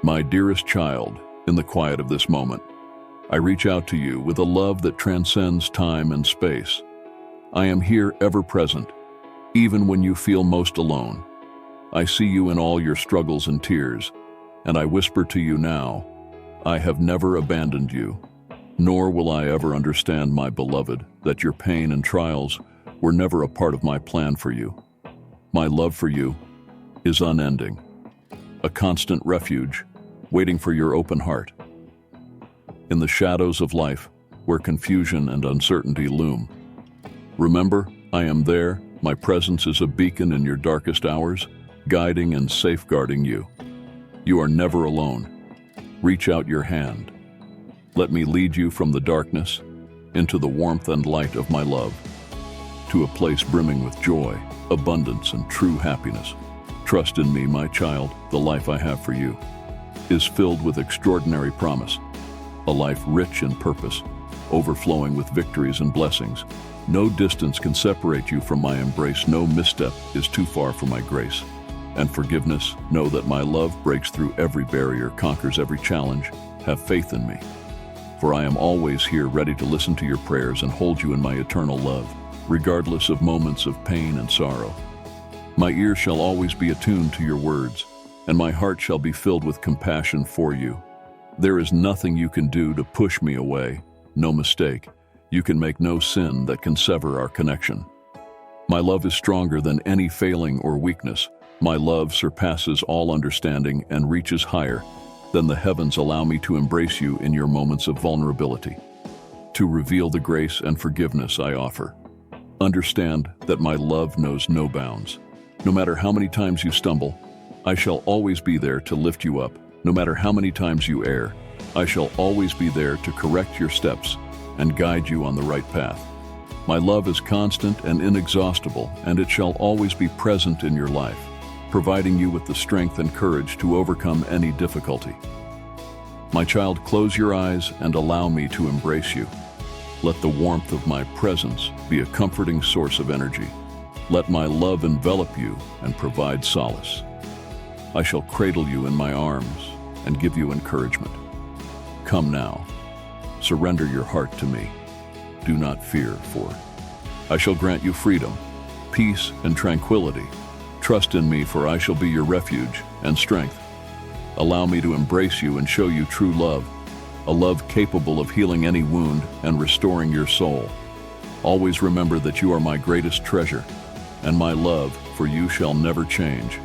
My dearest child, in the quiet of this moment, I reach out to you with a love that transcends time and space. I am here ever present, even when you feel most alone. I see you in all your struggles and tears, and I whisper to you now, I have never abandoned you, nor will I ever understand, my beloved, that your pain and trials were never a part of my plan for you. My love for you is unending, a constant refuge, waiting for your open heart. In the shadows of life, where confusion and uncertainty loom, remember, I am there. My presence is a beacon in your darkest hours, guiding and safeguarding you. You are never alone. Reach out your hand. Let me lead you from the darkness into the warmth and light of my love, to a place brimming with joy, abundance, and true happiness. Trust in me, my child. The life I have for you is filled with extraordinary promise, a life rich in purpose, overflowing with victories and blessings. No distance can separate you from my embrace. No misstep is too far for my grace and forgiveness. Know that my love breaks through every barrier, conquers every challenge. Have faith in me, for I am always here, ready to listen to your prayers and hold you in my eternal love, regardless of moments of pain and sorrow. My ears shall always be attuned to your words, and my heart shall be filled with compassion for you. There is nothing you can do to push me away, no mistake. You can make no sin that can sever our connection. My love is stronger than any failing or weakness. My love surpasses all understanding and reaches higher than the heavens. Allow me to embrace you in your moments of vulnerability, to reveal the grace and forgiveness I offer. Understand that my love knows no bounds. No matter how many times you stumble, I shall always be there to lift you up. No matter how many times you err, I shall always be there to correct your steps and guide you on the right path. My love is constant and inexhaustible, and it shall always be present in your life, providing you with the strength and courage to overcome any difficulty. My child, close your eyes and allow me to embrace you. Let the warmth of my presence be a comforting source of energy. Let my love envelop you and provide solace. I shall cradle you in my arms and give you encouragement. Come now, surrender your heart to me. Do not fear, for I shall grant you freedom, peace, and tranquility. Trust in me, for I shall be your refuge and strength. Allow me to embrace you and show you true love, a love capable of healing any wound and restoring your soul. Always remember that you are my greatest treasure, and my love for you shall never change.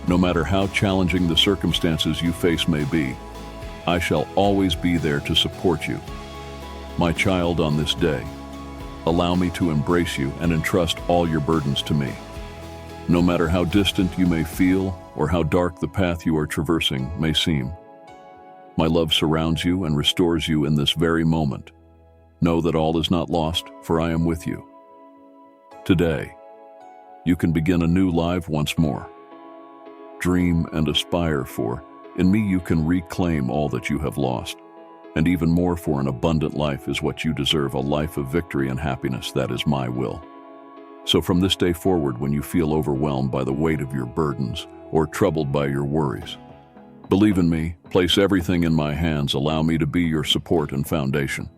No matter how challenging the circumstances you face may be, I shall always be there to support you. My child, on this day, allow me to embrace you and entrust all your burdens to me. No matter how distant you may feel or how dark the path you are traversing may seem, my love surrounds you and restores you in this very moment. Know that all is not lost, for I am with you. Today, you can begin a new life once more. Dream and aspire, for in me you can reclaim all that you have lost, and even more, for an abundant life is what you deserve, a life of victory and happiness. That is my will. So from this day forward, when you feel overwhelmed by the weight of your burdens or troubled by your worries, believe in me, place everything in my hands, allow me to be your support and foundation.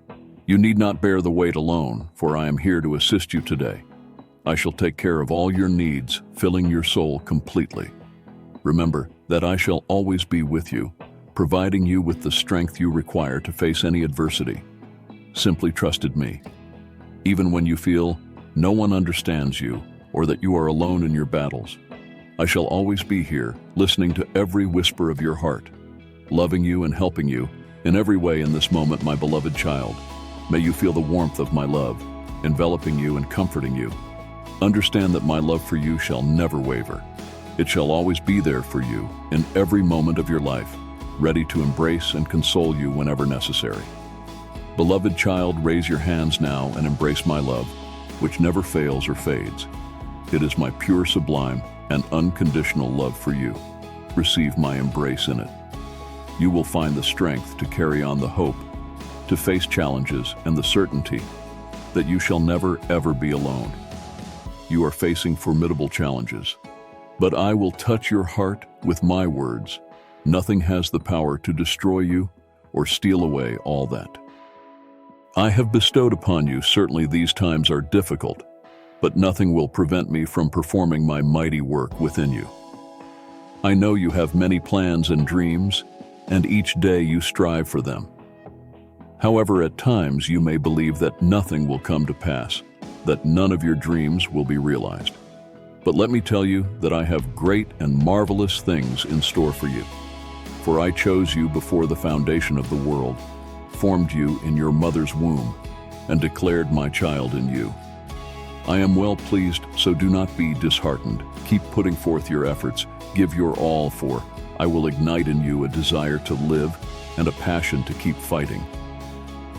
You need not bear the weight alone, for I am here to assist you today. I shall take care of all your needs, filling your soul completely. Remember that I shall always be with you, providing you with the strength you require to face any adversity. Simply trust in me. Even when you feel no one understands you or that you are alone in your battles, I shall always be here, listening to every whisper of your heart, loving you and helping you in every way in this moment, my beloved child. May you feel the warmth of my love, enveloping you and comforting you. Understand that my love for you shall never waver. It shall always be there for you in every moment of your life, ready to embrace and console you whenever necessary. Beloved child, raise your hands now and embrace my love, which never fails or fades. It is my pure, sublime, and unconditional love for you. Receive my embrace in it. You will find the strength to carry on, the hope to face challenges, and the certainty that you shall never, ever be alone. You are facing formidable challenges, but I will touch your heart with my words Nothing has the power to destroy you or steal away all that. I have bestowed upon you. Certainly these times are difficult, but nothing will prevent me from performing my mighty work within you. I know you have many plans and dreams, and each day you strive for them. However, at times you may believe that nothing will come to pass, that none of your dreams will be realized. But let me tell you that I have great and marvelous things in store for you. For I chose you before the foundation of the world, formed you in your mother's womb, and declared my child in you. I am well pleased, so do not be disheartened. Keep putting forth your efforts, give your all, for I will ignite in you a desire to live and a passion to keep fighting.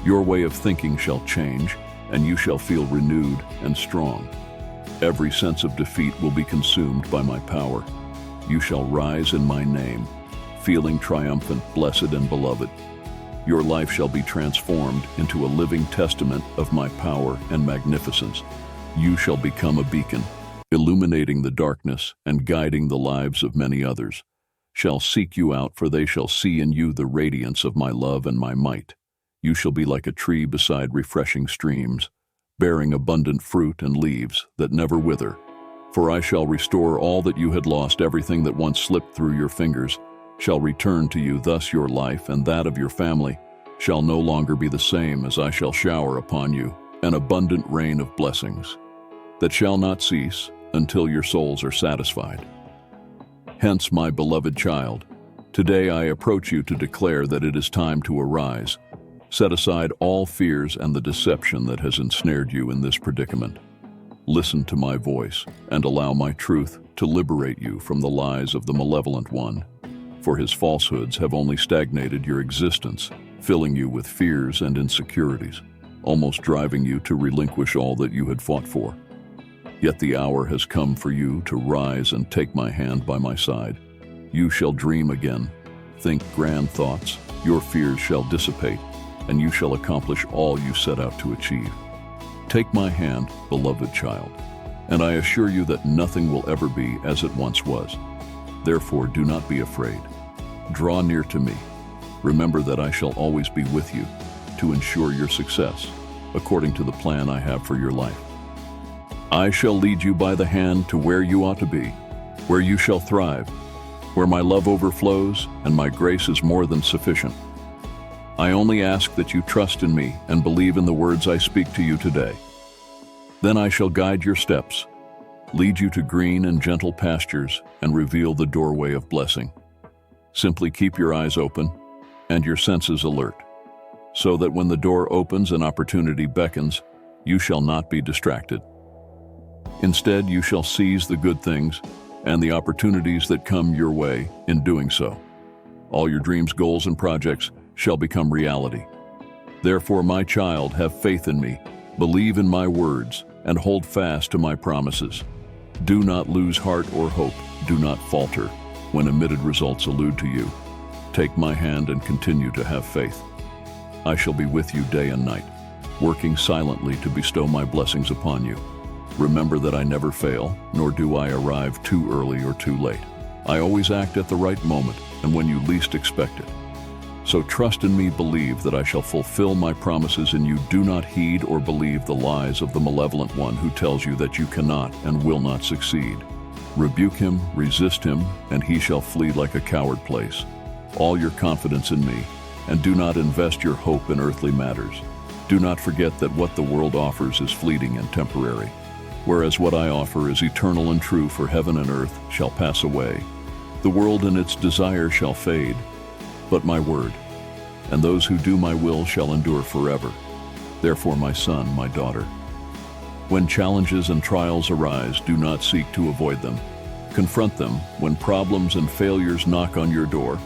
Your way of thinking shall change, and you shall feel renewed and strong. Every sense of defeat will be consumed by my power. You shall rise in my name, feeling triumphant, blessed, and beloved. Your life shall be transformed into a living testament of my power and magnificence. You shall become a beacon, illuminating the darkness and guiding the lives of many others. Shall seek you out, for they shall see in you the radiance of my love and my might. You shall be like a tree beside refreshing streams, bearing abundant fruit and leaves that never wither. For I shall restore all that you had lost. Everything that once slipped through your fingers shall return to you. Thus your life and that of your family shall no longer be the same, as I shall shower upon you an abundant rain of blessings that shall not cease until your souls are satisfied. Hence, my beloved child, today I approach you to declare that it is time to arise. Set aside all fears and the deception that has ensnared you in this predicament. Listen to my voice and allow my truth to liberate you from the lies of the malevolent one. For his falsehoods have only stagnated your existence, filling you with fears and insecurities, almost driving you to relinquish all that you had fought for. Yet the hour has come for you to rise and take my hand by my side. You shall dream again, think grand thoughts, your fears shall dissipate, and you shall accomplish all you set out to achieve. Take my hand, beloved child, and I assure you that nothing will ever be as it once was. Therefore, do not be afraid. Draw near to me. Remember that I shall always be with you to ensure your success, according to the plan I have for your life. I shall lead you by the hand to where you ought to be, where you shall thrive, where my love overflows and my grace is more than sufficient. I only ask that you trust in me and believe in the words I speak to you today. Then I shall guide your steps, lead you to green and gentle pastures, and reveal the doorway of blessing. Simply keep your eyes open and your senses alert, so that when the door opens and opportunity beckons, you shall not be distracted. Instead, you shall seize the good things and the opportunities that come your way in doing so. All your dreams, goals, and projects shall become reality. Therefore, my child, have faith in me, believe in my words, and hold fast to my promises. Do not lose heart or hope. Do not falter when omitted results elude to you. Take my hand and continue to have faith. I shall be with you day and night, working silently to bestow my blessings upon you. Remember that I never fail, nor do I arrive too early or too late. I always act at the right moment and when you least expect it. So trust in me, believe that I shall fulfill my promises, and you do not heed or believe the lies of the malevolent one who tells you that you cannot and will not succeed. Rebuke him, resist him, and he shall flee like a coward. Place all your confidence in me, and do not invest your hope in earthly matters. Do not forget that what the world offers is fleeting and temporary, whereas what I offer is eternal and true, for heaven and earth shall pass away. The world and its desire shall fade, but my word and those who do my will shall endure forever. Therefore, my son, my daughter, when challenges and trials arise, do not seek to avoid them. Confront them. When problems and failures knock on your door,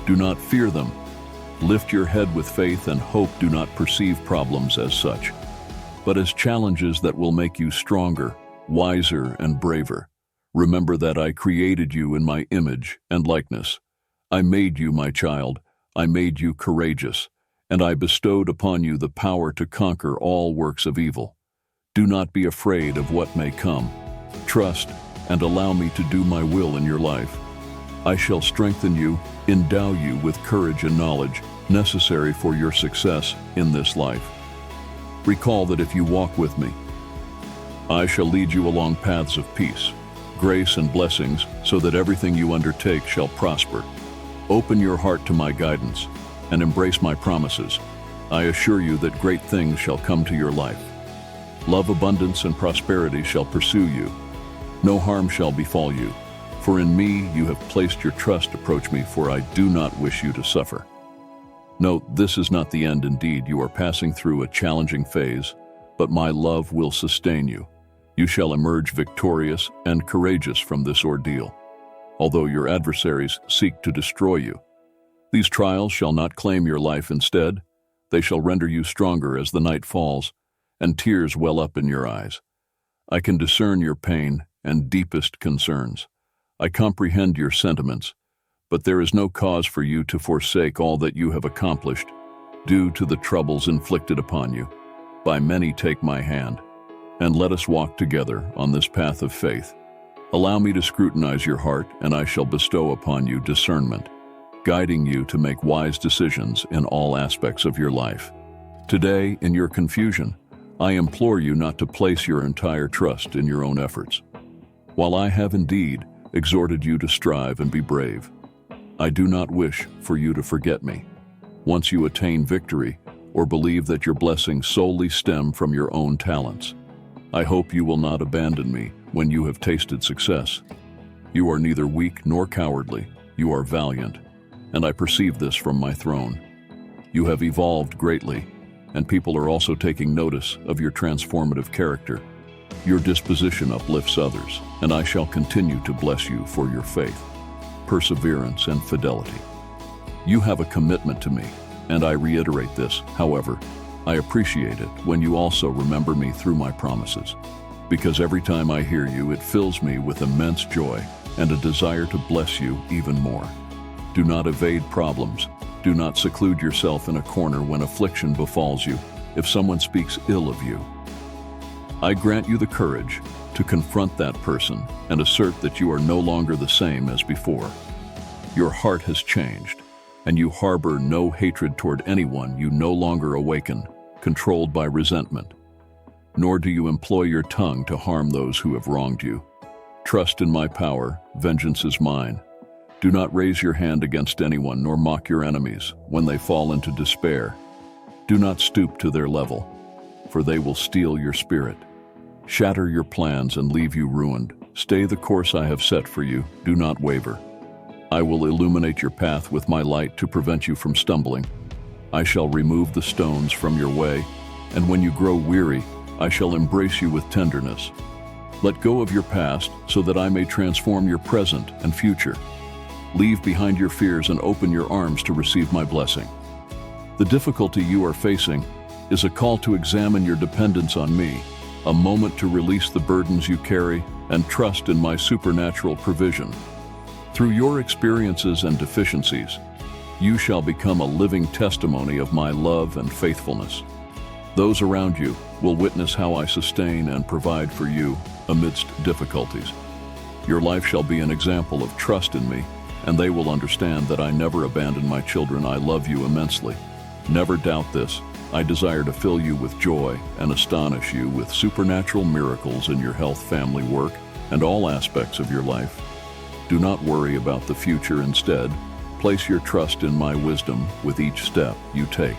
do not fear them. Lift your head with faith and hope. Do not perceive problems as such, but as challenges that will make you stronger, wiser, and braver. Remember that I created you in my image and likeness. I made you, my child. I made you courageous, and I bestowed upon you the power to conquer all works of evil. Do not be afraid of what may come. Trust and allow me to do my will in your life. I shall strengthen you, endow you with courage and knowledge necessary for your success in this life. Recall that if you walk with me, I shall lead you along paths of peace, grace and blessings, so that everything you undertake shall prosper. Open your heart to my guidance and embrace my promises. I assure you that great things shall come to your life. Love, abundance, and prosperity shall pursue you. No harm shall befall you. For in me you have placed your trust. Approach me, for I do not wish you to suffer. Note, this is not the end. Indeed, you are passing through a challenging phase, but my love will sustain you. You shall emerge victorious and courageous from this ordeal, although your adversaries seek to destroy you. These trials shall not claim your life. Instead, they shall render you stronger as the night falls and tears well up in your eyes. I can discern your pain and deepest concerns. I comprehend your sentiments, but there is no cause for you to forsake all that you have accomplished due to the troubles inflicted upon you. By many take my hand, and let us walk together on this path of faith. Allow me to scrutinize your heart, and I shall bestow upon you discernment, guiding you to make wise decisions in all aspects of your life. Today, in your confusion, I implore you not to place your entire trust in your own efforts. While I have indeed exhorted you to strive and be brave, I do not wish for you to forget me. Once you attain victory, or believe that your blessings solely stem from your own talents, I hope you will not abandon me when you have tasted success. You are neither weak nor cowardly. You are valiant, and I perceive this from my throne. You have evolved greatly, and people are also taking notice of your transformative character. Your disposition uplifts others, and I shall continue to bless you for your faith, perseverance, and fidelity. You have a commitment to me, and I reiterate this. However, I appreciate it when you also remember me through my promises, because every time I hear you, it fills me with immense joy and a desire to bless you even more. Do not evade problems. Do not seclude yourself in a corner when affliction befalls you. If someone speaks ill of you, I grant you the courage to confront that person and assert that you are no longer the same as before. Your heart has changed, and you harbor no hatred toward anyone. You no longer awaken, controlled by resentment, nor do you employ your tongue to harm those who have wronged you. Trust in my power. Vengeance is mine. Do not raise your hand against anyone, nor mock your enemies when they fall into despair. Do not stoop to their level, for they will steal your spirit, shatter your plans, and leave you ruined. Stay the course I have set for you. Do not waver. I will illuminate your path with my light to prevent you from stumbling. I shall remove the stones from your way, and when you grow weary, I shall embrace you with tenderness. Let go of your past so that I may transform your present and future. Leave behind your fears and open your arms to receive my blessing. The difficulty you are facing is a call to examine your dependence on me, a moment to release the burdens you carry and trust in my supernatural provision. Through your experiences and deficiencies, you shall become a living testimony of my love and faithfulness. Those around you will witness how I sustain and provide for you amidst difficulties. Your life shall be an example of trust in me, and they will understand that I never abandon my children. I love you immensely. Never doubt this. I desire to fill you with joy and astonish you with supernatural miracles in your health, family, work, and all aspects of your life. Do not worry about the future. Instead, place your trust in my wisdom with each step you take.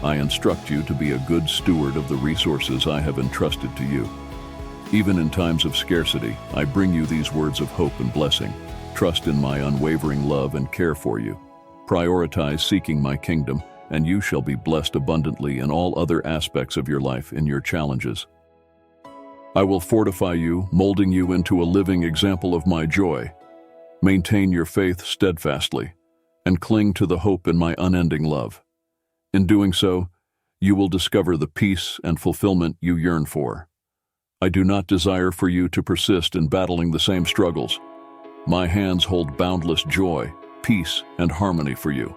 I instruct you to be a good steward of the resources I have entrusted to you. Even in times of scarcity, I bring you these words of hope and blessing. Trust in my unwavering love and care for you. Prioritize seeking my kingdom, and you shall be blessed abundantly in all other aspects of your life. In your challenges, I will fortify you, molding you into a living example of my joy. Maintain your faith steadfastly, and cling to the hope in my unending love. In doing so, you will discover the peace and fulfillment you yearn for. I do not desire for you to persist in battling the same struggles. My hands hold boundless joy, peace, and harmony for you.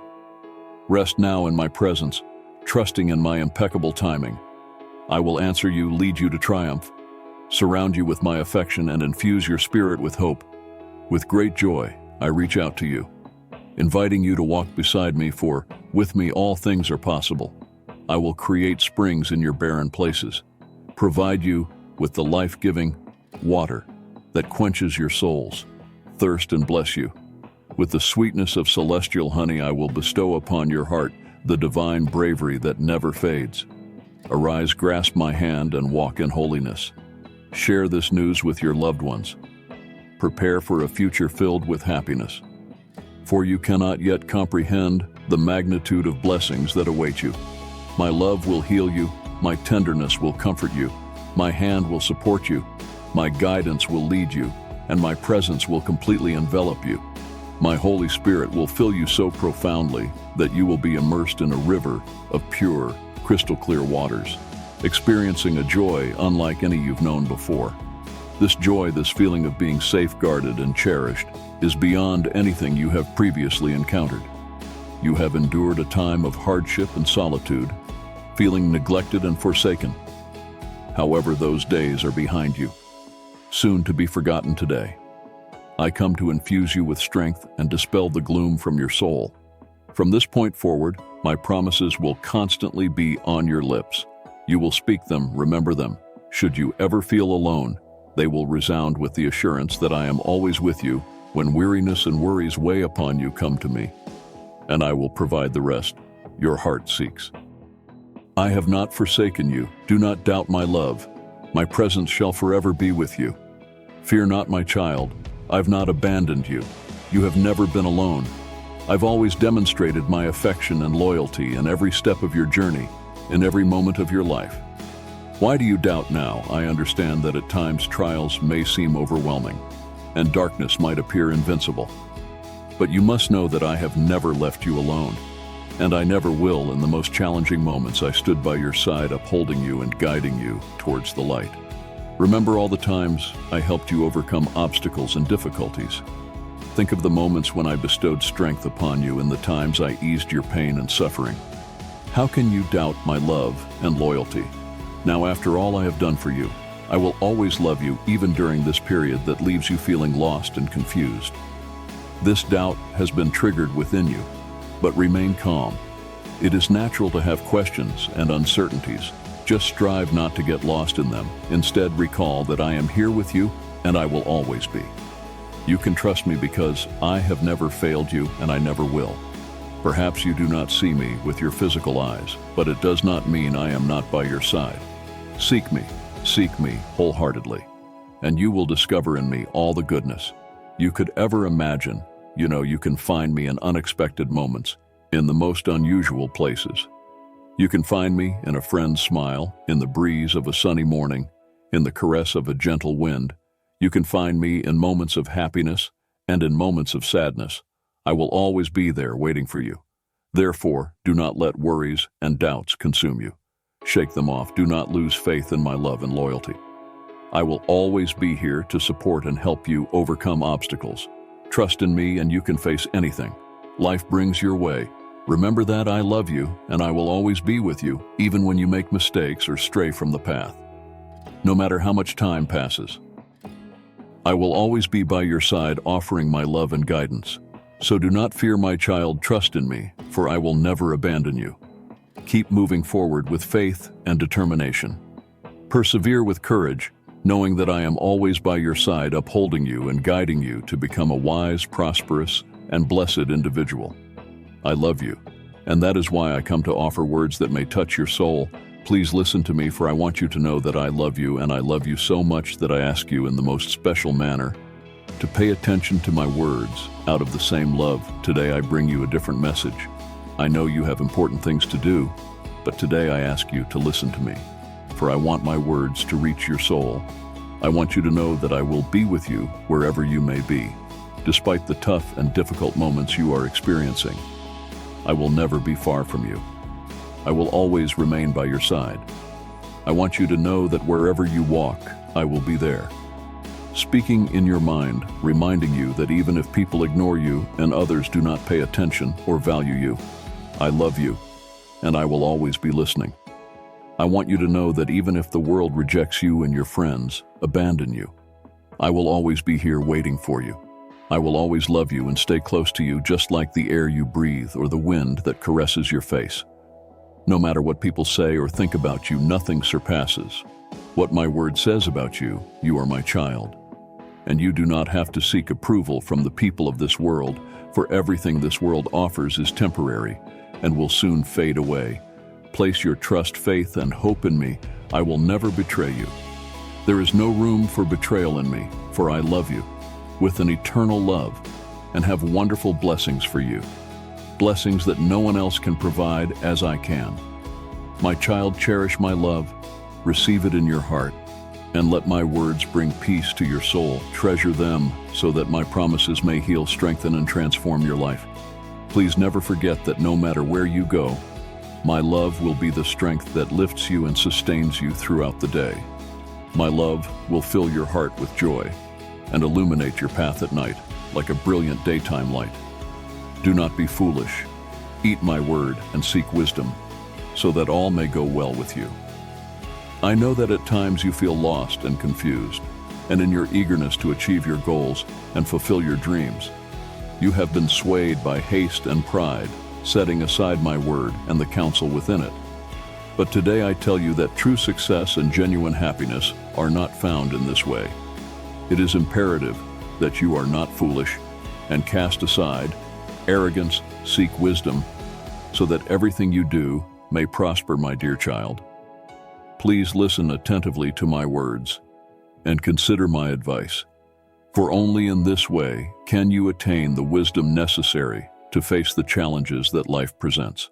Rest now in my presence, trusting in my impeccable timing. I will answer you, lead you to triumph, surround you with my affection, and infuse your spirit with hope. With great joy, I reach out to you, inviting you to walk beside me, for with me all things are possible. I will create springs in your barren places, provide you with the life-giving water that quenches your soul's thirst, and bless you. With the sweetness of celestial honey, I will bestow upon your heart the divine bravery that never fades. Arise, grasp my hand, and walk in holiness. Share this news with your loved ones. Prepare for a future filled with happiness, for you cannot yet comprehend the magnitude of blessings that await you. My love will heal you, my tenderness will comfort you, my hand will support you, my guidance will lead you, and my presence will completely envelop you. My Holy Spirit will fill you so profoundly that you will be immersed in a river of pure, crystal clear waters, experiencing a joy unlike any you've known before. This joy, this feeling of being safeguarded and cherished, is beyond anything you have previously encountered. You have endured a time of hardship and solitude, feeling neglected and forsaken. However, those days are behind you, soon to be forgotten today. I come to infuse you with strength and dispel the gloom from your soul. From this point forward, my promises will constantly be on your lips. You will speak them, remember them. Should you ever feel alone, they will resound with the assurance that I am always with you. When weariness and worries weigh upon you, come to me, and I will provide the rest your heart seeks. I have not forsaken you. Do not doubt my love. My presence shall forever be with you. Fear not, my child. I've not abandoned you. You have never been alone. I've always demonstrated my affection and loyalty in every step of your journey, in every moment of your life. Why do you doubt now? I understand that at times trials may seem overwhelming, and darkness might appear invincible. But you must know that I have never left you alone, and I never will. In the most challenging moments, I stood by your side, upholding you and guiding you towards the light. Remember all the times I helped you overcome obstacles and difficulties. Think of the moments when I bestowed strength upon you and the times I eased your pain and suffering. How can you doubt my love and loyalty? Now, after all I have done for you, I will always love you, even during this period that leaves you feeling lost and confused. This doubt has been triggered within you, but remain calm. It is natural to have questions and uncertainties. Just strive not to get lost in them. Instead, recall that I am here with you, and I will always be. You can trust me because I have never failed you, and I never will. Perhaps you do not see me with your physical eyes, but it does not mean I am not by your side. Seek me wholeheartedly, and you will discover in me all the goodness you could ever imagine. You can find me in unexpected moments, in the most unusual places. You can find me in a friend's smile, in the breeze of a sunny morning, in the caress of a gentle wind. You can find me in moments of happiness and in moments of sadness. I will always be there waiting for you. Therefore, do not let worries and doubts consume you. Shake them off. Do not lose faith in my love and loyalty. I will always be here to support and help you overcome obstacles. Trust in me and you can face anything life brings your way. Remember that I love you, and I will always be with you, even when you make mistakes or stray from the path. No matter how much time passes, I will always be by your side, offering my love and guidance. So do not fear, my child, trust in me, for I will never abandon you. Keep moving forward with faith and determination. Persevere with courage, knowing that I am always by your side, upholding you and guiding you to become a wise, prosperous, and blessed individual. I love you, and that is why I come to offer words that may touch your soul. Please listen to me, for I want you to know that I love you, and I love you so much that I ask you in the most special manner to pay attention to my words. Out of the same love, today I bring you a different message. I know you have important things to do, but today I ask you to listen to me, for I want my words to reach your soul. I want you to know that I will be with you wherever you may be, despite the tough and difficult moments you are experiencing. I will never be far from you. I will always remain by your side. I want you to know that wherever you walk, I will be there. Speaking in your mind, reminding you that even if people ignore you and others do not pay attention or value you, I love you, and I will always be listening. I want you to know that even if the world rejects you and your friends abandon you, I will always be here waiting for you. I will always love you and stay close to you, just like the air you breathe or the wind that caresses your face. No matter what people say or think about you, nothing surpasses what my word says about you. You are my child, and you do not have to seek approval from the people of this world, for everything this world offers is temporary and will soon fade away. Place your trust, faith, and hope in me. I will never betray you. There is no room for betrayal in me, for I love you with an eternal love and have wonderful blessings for you. Blessings that no one else can provide as I can. My child, cherish my love, receive it in your heart, and let my words bring peace to your soul. Treasure them so that my promises may heal, strengthen, and transform your life. Please never forget that no matter where you go, my love will be the strength that lifts you and sustains you throughout the day. My love will fill your heart with joy and illuminate your path at night like a brilliant daytime light. Do not be foolish. Eat my word and seek wisdom, so that all may go well with you. I know that at times you feel lost and confused, and in your eagerness to achieve your goals and fulfill your dreams, you have been swayed by haste and pride, setting aside my word and the counsel within it. But today I tell you that true success and genuine happiness are not found in this way. It is imperative that you are not foolish and cast aside arrogance, seek wisdom, so that everything you do may prosper, my dear child. Please listen attentively to my words and consider my advice, for only in this way can you attain the wisdom necessary to face the challenges that life presents.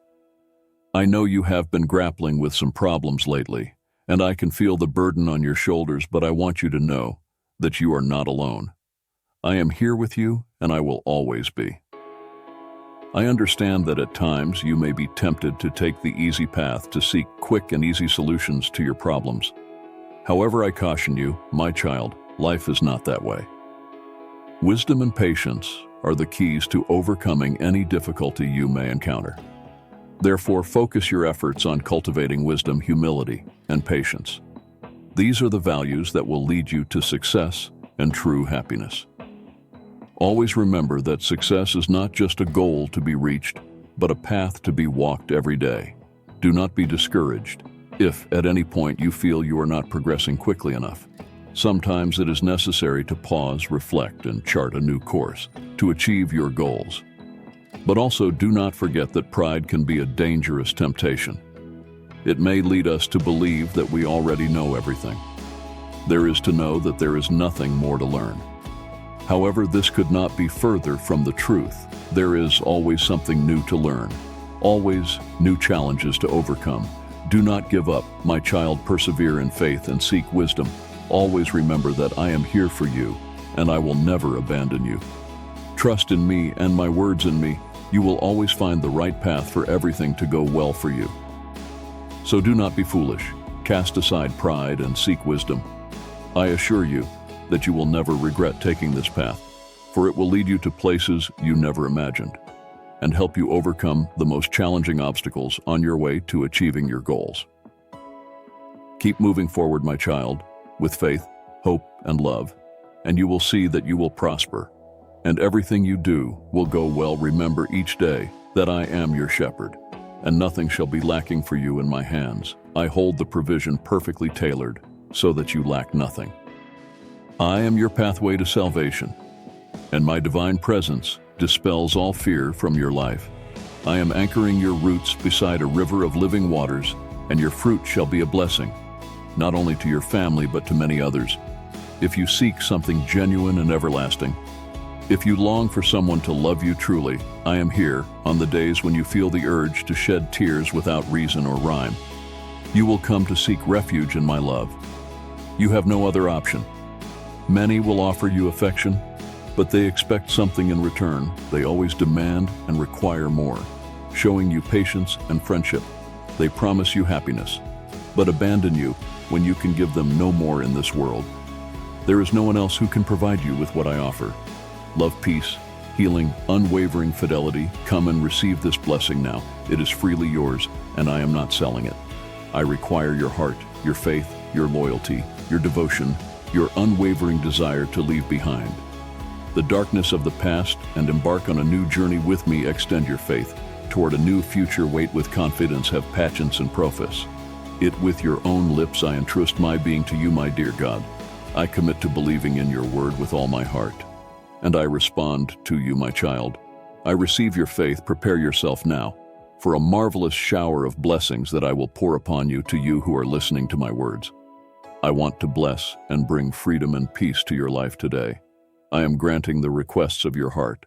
I know you have been grappling with some problems lately, and I can feel the burden on your shoulders, but I want you to know that you are not alone. I am here with you, and I will always be. I understand that at times you may be tempted to take the easy path to seek quick and easy solutions to your problems. However, I caution you, my child, life is not that way. Wisdom and patience are the keys to overcoming any difficulty you may encounter. Therefore, focus your efforts on cultivating wisdom, humility, and patience. These are the values that will lead you to success and true happiness. Always remember that success is not just a goal to be reached, but a path to be walked every day. Do not be discouraged if at any point you feel you are not progressing quickly enough. Sometimes it is necessary to pause, reflect, and chart a new course to achieve your goals. But also do not forget that pride can be a dangerous temptation. It may lead us to believe that we already know everything. There is to know that there is nothing more to learn. However, this could not be further from the truth. There is always something new to learn, always new challenges to overcome. Do not give up, my child. Persevere in faith and seek wisdom. Always remember that I am here for you, and I will never abandon you. Trust in me and my words in me. You will always find the right path for everything to go well for you. So do not be foolish. Cast aside pride and seek wisdom. I assure you that you will never regret taking this path, for it will lead you to places you never imagined and help you overcome the most challenging obstacles on your way to achieving your goals. Keep moving forward, my child, with faith, hope, and love, and you will see that you will prosper, and everything you do will go well. Remember each day that I am your shepherd, and nothing shall be lacking for you in my hands. I hold the provision perfectly tailored so that you lack nothing. I am your pathway to salvation, and my divine presence dispels all fear from your life. I am anchoring your roots beside a river of living waters, and your fruit shall be a blessing, not only to your family but to many others. If you seek something genuine and everlasting, if you long for someone to love you truly, I am here on the days when you feel the urge to shed tears without reason or rhyme. You will come to seek refuge in my love. You have no other option. Many will offer you affection, but they expect something in return. They always demand and require more, showing you patience and friendship. They promise you happiness, but abandon you when you can give them no more in this world. There is no one else who can provide you with what I offer. Love, peace, healing, unwavering fidelity. Come and receive this blessing now. It is freely yours, and I am not selling it. I require your heart, your faith, your loyalty, your devotion, your unwavering desire to leave behind. the darkness of the past and embark on a new journey with me. Extend your faith toward a new future. Wait with confidence, have patience and profess it with your own lips. I entrust my being to you, my dear God. I commit to believing in your word with all my heart. And I respond to you, my child. I receive your faith. Prepare yourself now for a marvelous shower of blessings that I will pour upon you, to you who are listening to my words. I want to bless and bring freedom and peace to your life today. I am granting the requests of your heart.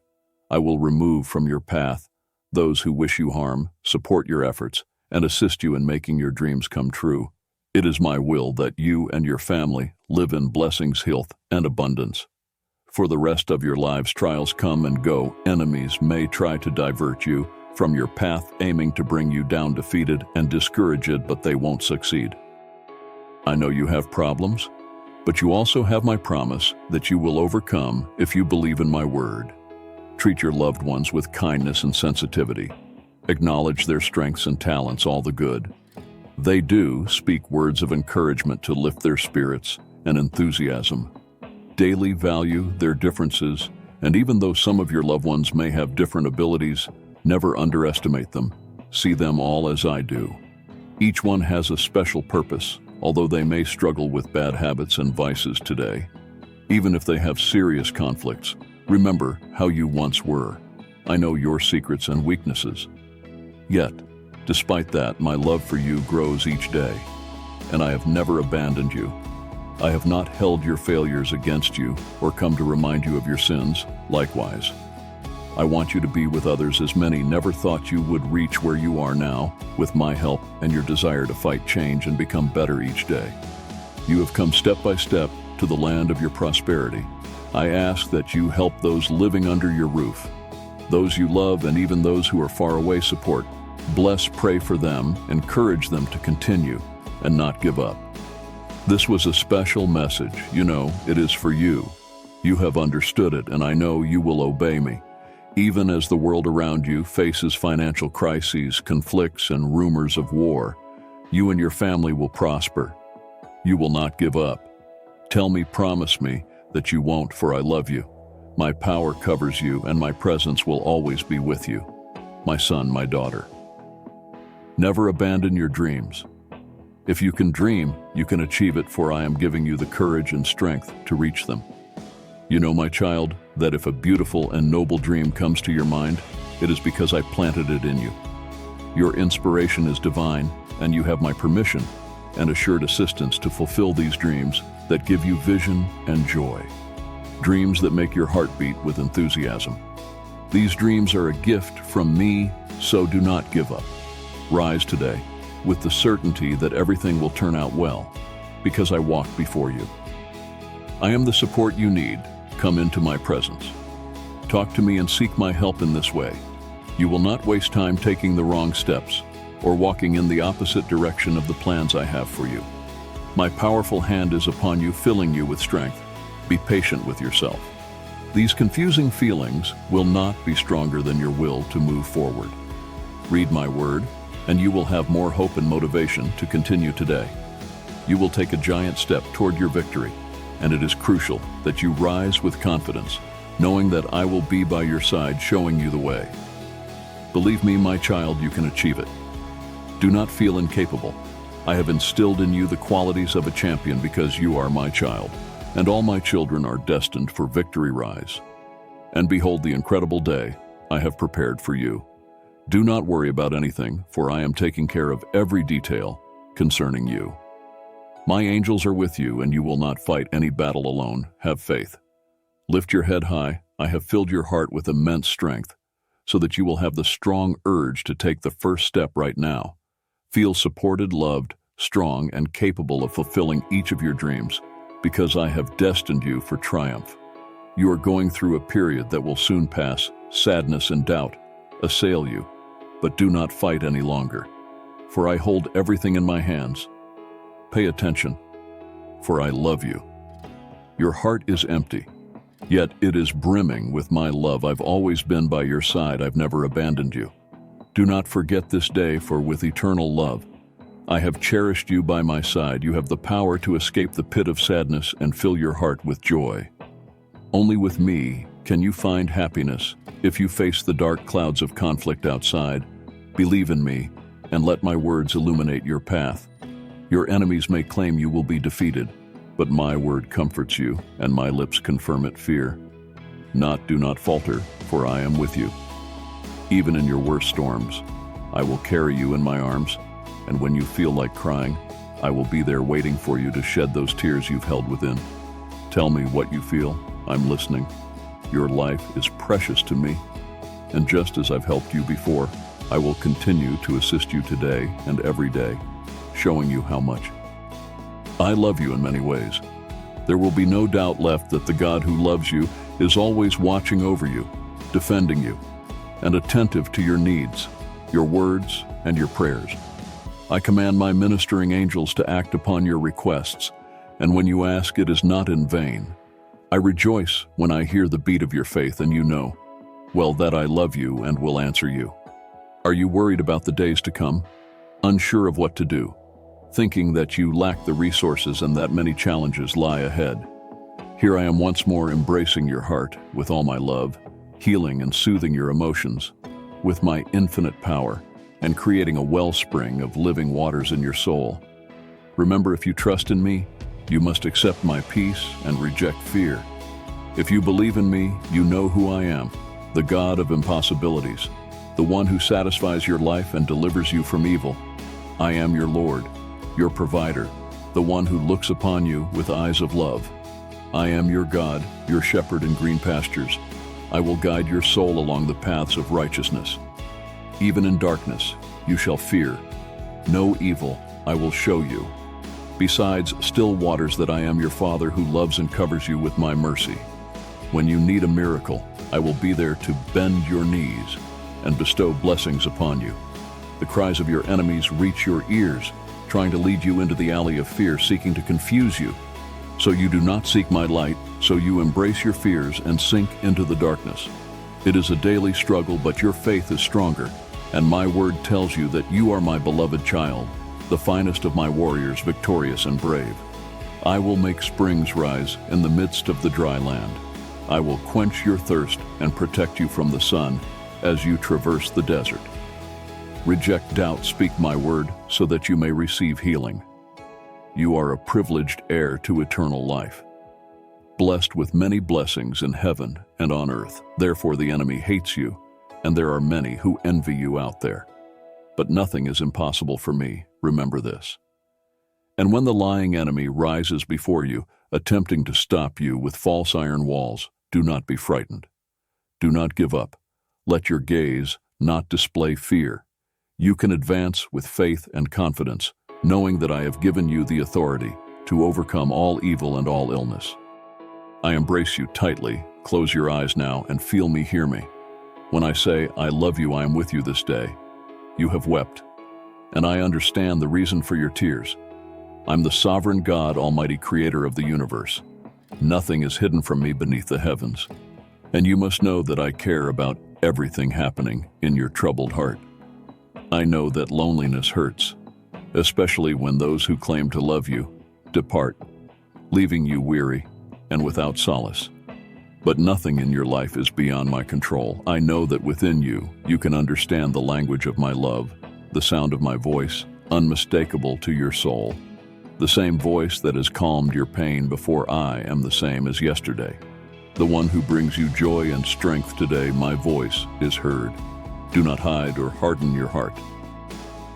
I will remove from your path those who wish you harm, support your efforts, and assist you in making your dreams come true. It is my will that you and your family live in blessings, health, and abundance. For the rest of your lives, trials come and go. Enemies may try to divert you from your path, aiming to bring you down defeated and discouraged, but they won't succeed. I know you have problems, but you also have my promise that you will overcome if you believe in my word. Treat your loved ones with kindness and sensitivity. Acknowledge their strengths and talents, all the good they do. Speak words of encouragement to lift their spirits and enthusiasm. Daily value their differences, and even though some of your loved ones may have different abilities, never underestimate them. See them all as I do. Each one has a special purpose, although they may struggle with bad habits and vices today. Even if they have serious conflicts, remember how you once were. I know your secrets and weaknesses. Yet, despite that, my love for you grows each day, and I have never abandoned you. I have not held your failures against you or come to remind you of your sins. Likewise, I want you to be with others, as many never thought you would reach where you are now, with my help and your desire to fight change and become better each day. You have come step by step to the land of your prosperity. I ask that you help those living under your roof, those you love, and even those who are far away. Support, bless, pray for them, encourage them to continue and not give up. This was a special message. You know, it is for you. You have understood it, and I know you will obey me. Even as the world around you faces financial crises, conflicts, and rumors of war, you and your family will prosper. You will not give up. Tell me, promise me that you won't, for I love you. My power covers you, and my presence will always be with you. My son, my daughter. Never abandon your dreams. If you can dream, you can achieve it, for I am giving you the courage and strength to reach them. You know, my child, that if a beautiful and noble dream comes to your mind, it is because I planted it in you. Your inspiration is divine, and you have my permission and assured assistance to fulfill these dreams that give you vision and joy. Dreams that make your heart beat with enthusiasm. These dreams are a gift from me, so do not give up. Rise today with the certainty that everything will turn out well, because I walk before you. I am the support you need. Come into my presence. Talk to me and seek my help in this way. You will not waste time taking the wrong steps or walking in the opposite direction of the plans I have for you. My powerful hand is upon you, filling you with strength. Be patient with yourself. These confusing feelings will not be stronger than your will to move forward. Read my word, and you will have more hope and motivation to continue today. You will take a giant step toward your victory, and it is crucial that you rise with confidence, knowing that I will be by your side, showing you the way. Believe me, my child, you can achieve it. Do not feel incapable. I have instilled in you the qualities of a champion because you are my child, and all my children are destined for victory. Rise, and behold the incredible day I have prepared for you. Do not worry about anything, for I am taking care of every detail concerning you. My angels are with you, and you will not fight any battle alone. Have faith. Lift your head high. I have filled your heart with immense strength, so that you will have the strong urge to take the first step right now. Feel supported, loved, strong, and capable of fulfilling each of your dreams, because I have destined you for triumph. You are going through a period that will soon pass. Sadness and doubt assail you, but do not fight any longer, for I hold everything in my hands. Pay attention, for I love you. Your heart is empty, yet it is brimming with my love. I've always been by your side. I've never abandoned you. Do not forget this day, for with eternal love, I have cherished you by my side. You have the power to escape the pit of sadness and fill your heart with joy. Only with me Can you find happiness if you face the dark clouds of conflict outside? Believe in me, and let my words illuminate your path. Your enemies may claim you will be defeated, but my word comforts you, and my lips confirm it. Fear do not falter, for I am with you. Even in your worst storms, I will carry you in my arms, and when you feel like crying, I will be there waiting for you to shed those tears you've held within. Tell me what you feel. I'm listening. Your life is precious to me, and just as I've helped you before, I will continue to assist you today and every day, showing you how much I love you in many ways. There will be no doubt left that the God who loves you is always watching over you, defending you, and attentive to your needs, your words, and your prayers. I command my ministering angels to act upon your requests, and when you ask, it is not in vain. I rejoice when I hear the beat of your faith and you know, well, that I love you and will answer you. Are you worried about the days to come? Unsure of what to do? Thinking that you lack the resources and that many challenges lie ahead? Here I am once more embracing your heart with all my love, healing and soothing your emotions with my infinite power, and creating a wellspring of living waters in your soul. Remember, if you trust in me, you must accept my peace and reject fear. If you believe in me, you know who I am, the God of impossibilities, the one who satisfies your life and delivers you from evil. I am your Lord, your provider, the one who looks upon you with eyes of love. I am your God, your shepherd in green pastures. I will guide your soul along the paths of righteousness. Even in darkness, you shall fear no evil. I will show you. Besides still waters, that I am your Father who loves and covers you with my mercy. When you need a miracle, I will be there to bend your knees and bestow blessings upon you. The cries of your enemies reach your ears, trying to lead you into the alley of fear, seeking to confuse you. So you do not seek my light, so you embrace your fears and sink into the darkness. It is a daily struggle, but your faith is stronger, and my word tells you that you are my beloved child, the finest of my warriors, victorious and brave. I will make springs rise in the midst of the dry land. I will quench your thirst and protect you from the sun as you traverse the desert. Reject doubt, speak my word, so that you may receive healing. You are a privileged heir to eternal life, blessed with many blessings in heaven and on earth. Therefore the enemy hates you, and there are many who envy you out there. But nothing is impossible for me. Remember this. And when the lying enemy rises before you, attempting to stop you with false iron walls, do not be frightened. Do not give up. Let your gaze not display fear. You can advance with faith and confidence, knowing that I have given you the authority to overcome all evil and all illness. I embrace you tightly. Close your eyes now and feel me, hear me. When I say, I love you, I am with you this day. You have wept, and I understand the reason for your tears. I'm the sovereign God, almighty creator of the universe. Nothing is hidden from me beneath the heavens. And you must know that I care about everything happening in your troubled heart. I know that loneliness hurts, especially when those who claim to love you depart, leaving you weary and without solace. But nothing in your life is beyond my control. I know that within you, you can understand the language of my love, the sound of my voice, unmistakable to your soul. The same voice that has calmed your pain before. I am the same as yesterday. The one who brings you joy and strength today. My voice is heard. Do not hide or harden your heart.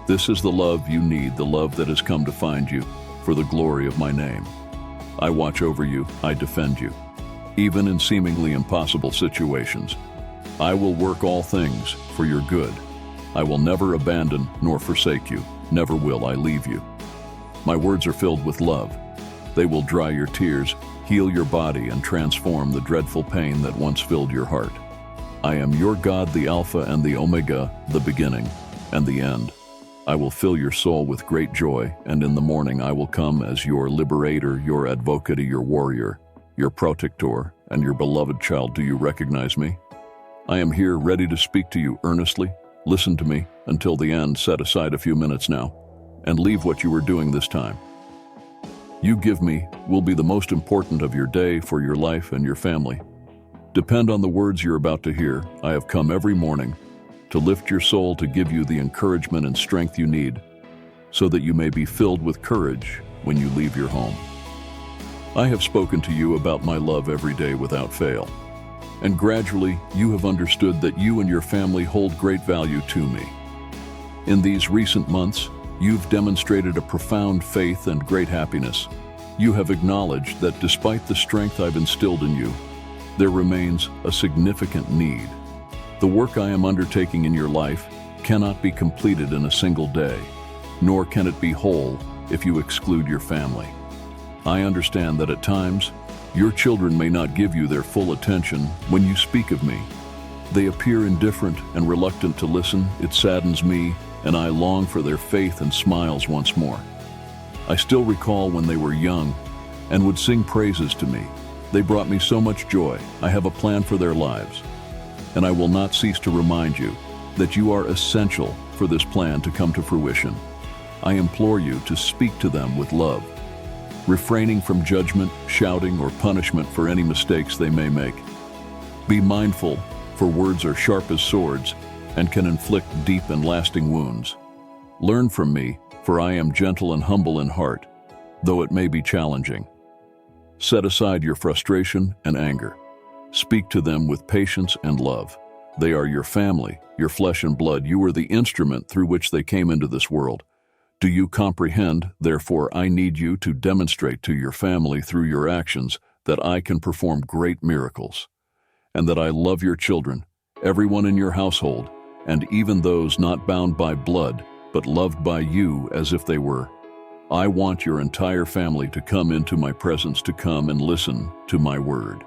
This is the love you need, the love that has come to find you for the glory of my name. I watch over you, I defend you. Even in seemingly impossible situations, I will work all things for your good. I will never abandon nor forsake you. Never will I leave you. My words are filled with love. They will dry your tears, heal your body, and transform the dreadful pain that once filled your heart. I am your God, the Alpha and the Omega, the beginning and the end. I will fill your soul with great joy, and in the morning I will come as your liberator, your advocate, your warrior, your protector, and your beloved child. Do you recognize me? I am here, ready to speak to you earnestly. Listen to me until the end. Set aside a few minutes now, and leave what you are doing this time. You give me will be the most important of your day, for your life and your family. Depend on the words you're about to hear. I have come every morning to lift your soul, to give you the encouragement and strength you need, so that you may be filled with courage when you leave your home. I have spoken to you about my love every day without fail, and gradually you have understood that you and your family hold great value to me. In these recent months, you've demonstrated a profound faith and great happiness. You have acknowledged that despite the strength I've instilled in you, there remains a significant need. The work I am undertaking in your life cannot be completed in a single day, nor can it be whole if you exclude your family. I understand that at times, your children may not give you their full attention when you speak of me. They appear indifferent and reluctant to listen. It saddens me, and I long for their faith and smiles once more. I still recall when they were young and would sing praises to me. They brought me so much joy. I have a plan for their lives, and I will not cease to remind you that you are essential for this plan to come to fruition. I implore you to speak to them with love, refraining from judgment, shouting, or punishment for any mistakes they may make. Be mindful, for words are sharp as swords and can inflict deep and lasting wounds. Learn from me, for I am gentle and humble in heart, though it may be challenging. Set aside your frustration and anger. Speak to them with patience and love. They are your family, your flesh and blood. You are the instrument through which they came into this world. Do you comprehend? Therefore, I need you to demonstrate to your family through your actions that I can perform great miracles, and that I love your children, everyone in your household, and even those not bound by blood, but loved by you as if they were. I want your entire family to come into my presence, to come and listen to my word.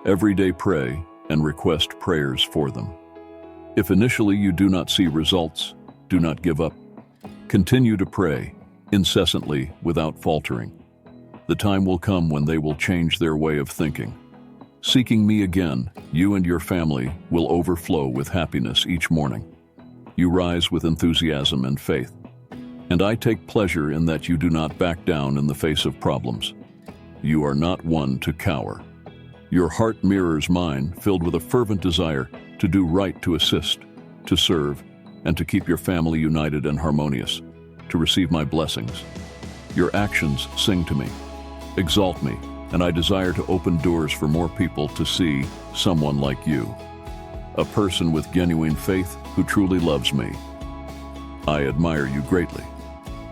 Every day pray and request prayers for them. If initially you do not see results, do not give up. Continue to pray incessantly without faltering. The time will come when they will change their way of thinking. Seeking me again, you and your family will overflow with happiness each morning. You rise with enthusiasm and faith, and I take pleasure in that you do not back down in the face of problems. You are not one to cower. Your heart mirrors mine, filled with a fervent desire to do right, to assist, to serve, and to keep your family united and harmonious, to receive my blessings. Your actions sing to me, exalt me, and I desire to open doors for more people to see someone like you, a person with genuine faith who truly loves me. I admire you greatly.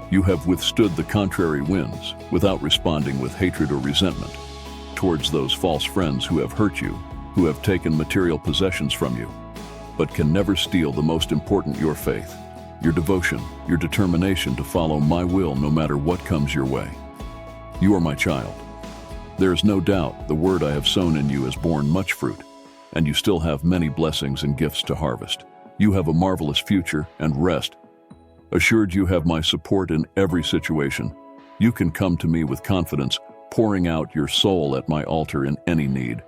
You have withstood the contrary winds without responding with hatred or resentment towards those false friends who have hurt you, who have taken material possessions from you, but can never steal the most important, your faith, your devotion, your determination to follow my will no matter what comes your way. You are my child. There is no doubt the word I have sown in you has borne much fruit, and you still have many blessings and gifts to harvest. You have a marvelous future and rest. Assured you have my support in every situation. You can come to me with confidence, pouring out your soul at my altar in any need.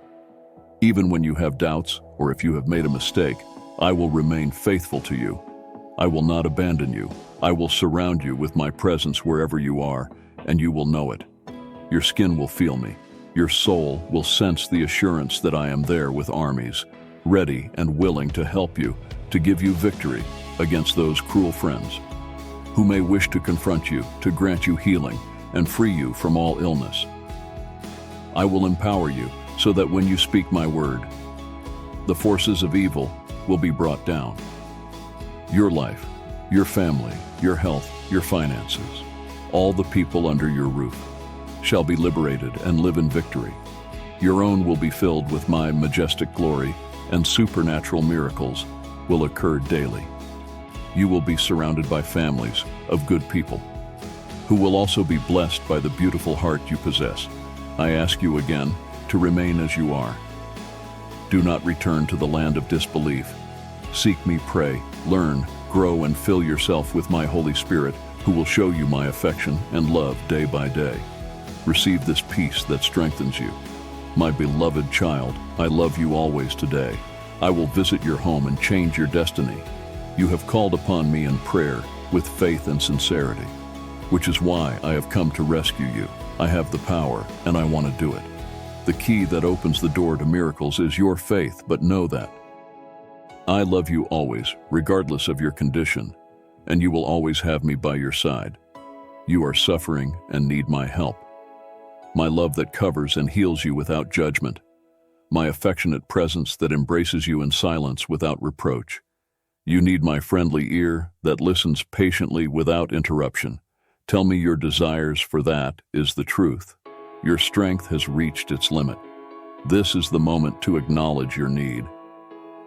Even when you have doubts, or if you have made a mistake, I will remain faithful to you. I will not abandon you. I will surround you with my presence wherever you are, and you will know it. Your skin will feel me. Your soul will sense the assurance that I am there with armies, ready and willing to help you, to give you victory against those cruel friends who may wish to confront you, to grant you healing and free you from all illness. I will empower you so that when you speak my word, the forces of evil will be brought down. Your life, your family, your health, your finances, all the people under your roof shall be liberated and live in victory. Your own will be filled with my majestic glory, and supernatural miracles will occur daily. You will be surrounded by families of good people who will also be blessed by the beautiful heart you possess. I ask you again to remain as you are. Do not return to the land of disbelief. Seek me, pray, learn, grow, and fill yourself with my Holy Spirit, who will show you my affection and love day by day. Receive this peace that strengthens you. My beloved child, I love you always today. I will visit your home and change your destiny. You have called upon me in prayer with faith and sincerity, which is why I have come to rescue you. I have the power, and I want to do it. The key that opens the door to miracles is your faith, but know that I love you always, regardless of your condition, and you will always have me by your side. You are suffering and need my help. My love that covers and heals you without judgment. My affectionate presence that embraces you in silence without reproach. You need my friendly ear that listens patiently without interruption. Tell me your desires, for that is the truth. Your strength has reached its limit. This is the moment to acknowledge your need.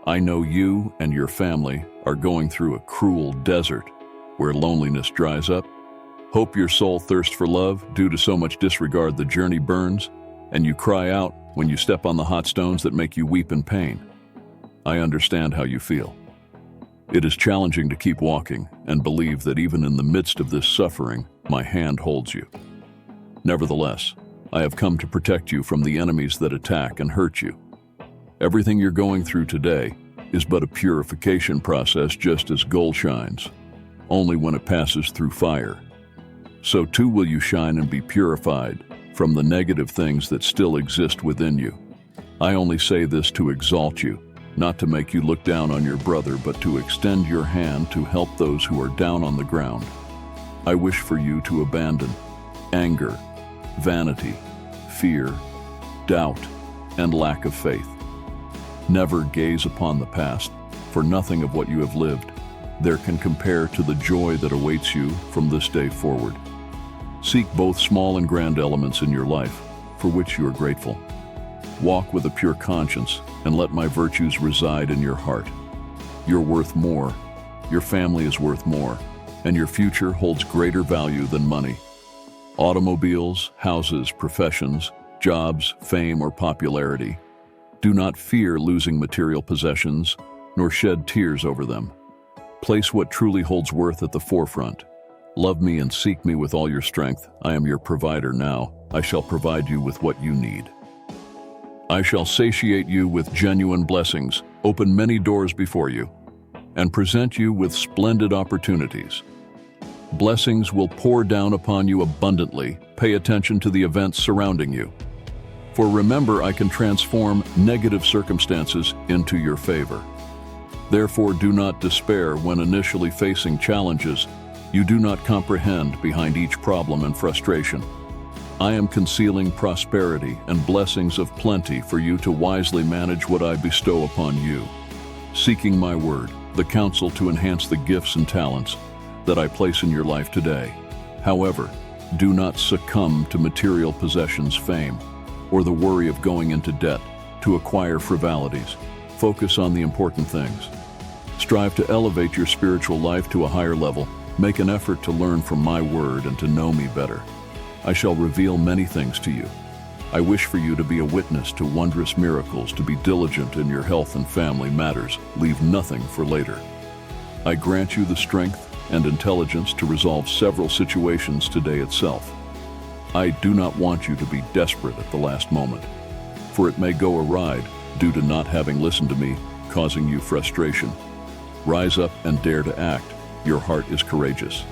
I know you and your family are going through a cruel desert where loneliness dries up. Hope your soul thirsts for love. Due to so much disregard, the journey burns, and you cry out when you step on the hot stones that make you weep in pain. I understand how you feel. It is challenging to keep walking and believe that even in the midst of this suffering, my hand holds you. Nevertheless, I have come to protect you from the enemies that attack and hurt you. Everything you're going through today is but a purification process, just as gold shines, only when it passes through fire. So too will you shine and be purified from the negative things that still exist within you. I only say this to exalt you, not to make you look down on your brother, but to extend your hand to help those who are down on the ground. I wish for you to abandon anger, vanity, fear, doubt, and lack of faith. Never gaze upon the past, for nothing of what you have lived there can compare to the joy that awaits you from this day forward. Seek both small and grand elements in your life, for which you are grateful. Walk with a pure conscience, and let my virtues reside in your heart. You're worth more, your family is worth more, and your future holds greater value than money. Automobiles, houses, professions, jobs, fame, or popularity. Do not fear losing material possessions, nor shed tears over them. Place what truly holds worth at the forefront. Love me and seek me with all your strength. I am your provider now. I shall provide you with what you need. I shall satiate you with genuine blessings, open many doors before you, and present you with splendid opportunities. Blessings will pour down upon you abundantly. Pay attention to the events surrounding you. For remember, I can transform negative circumstances into your favor. Therefore, do not despair when initially facing challenges you do not comprehend behind each problem and frustration. I am concealing prosperity and blessings of plenty for you to wisely manage what I bestow upon you. Seeking my word, the counsel to enhance the gifts and talents that I place in your life today. However, do not succumb to material possessions, fame, or the worry of going into debt to acquire frivolities. Focus on the important things. Strive to elevate your spiritual life to a higher level. Make an effort to learn from my word and to know me better. I shall reveal many things to you. I wish for you to be a witness to wondrous miracles, to be diligent in your health and family matters. Leave nothing for later. I grant you the strength and intelligence to resolve several situations today itself. I do not want you to be desperate at the last moment, for it may go awry due to not having listened to me, causing you frustration. Rise up and dare to act. Your heart is courageous.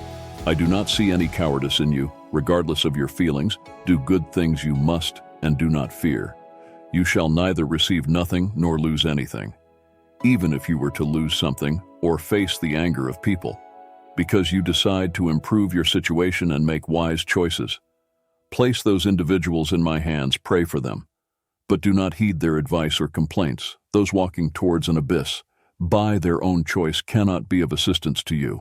I do not see any cowardice in you. Regardless of your feelings, do good things you must, and do not fear. You shall neither receive nothing nor lose anything, even if you were to lose something or face the anger of people, because you decide to improve your situation and make wise choices. Place those individuals in my hands, pray for them, but do not heed their advice or complaints. Those walking towards an abyss, by their own choice, cannot be of assistance to you.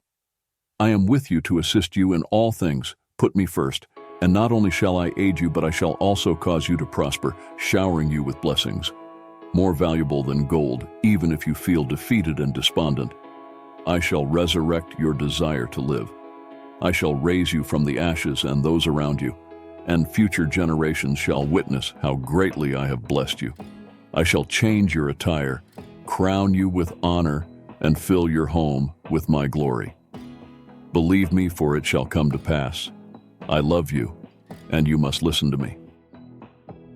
I am with you to assist you in all things. Put me first, and not only shall I aid you, but I shall also cause you to prosper, showering you with blessings, more valuable than gold, even if you feel defeated and despondent. I shall resurrect your desire to live. I shall raise you from the ashes and those around you, and future generations shall witness how greatly I have blessed you. I shall change your attire, crown you with honor, and fill your home with my glory. Believe me, for it shall come to pass. I love you, and you must listen to me.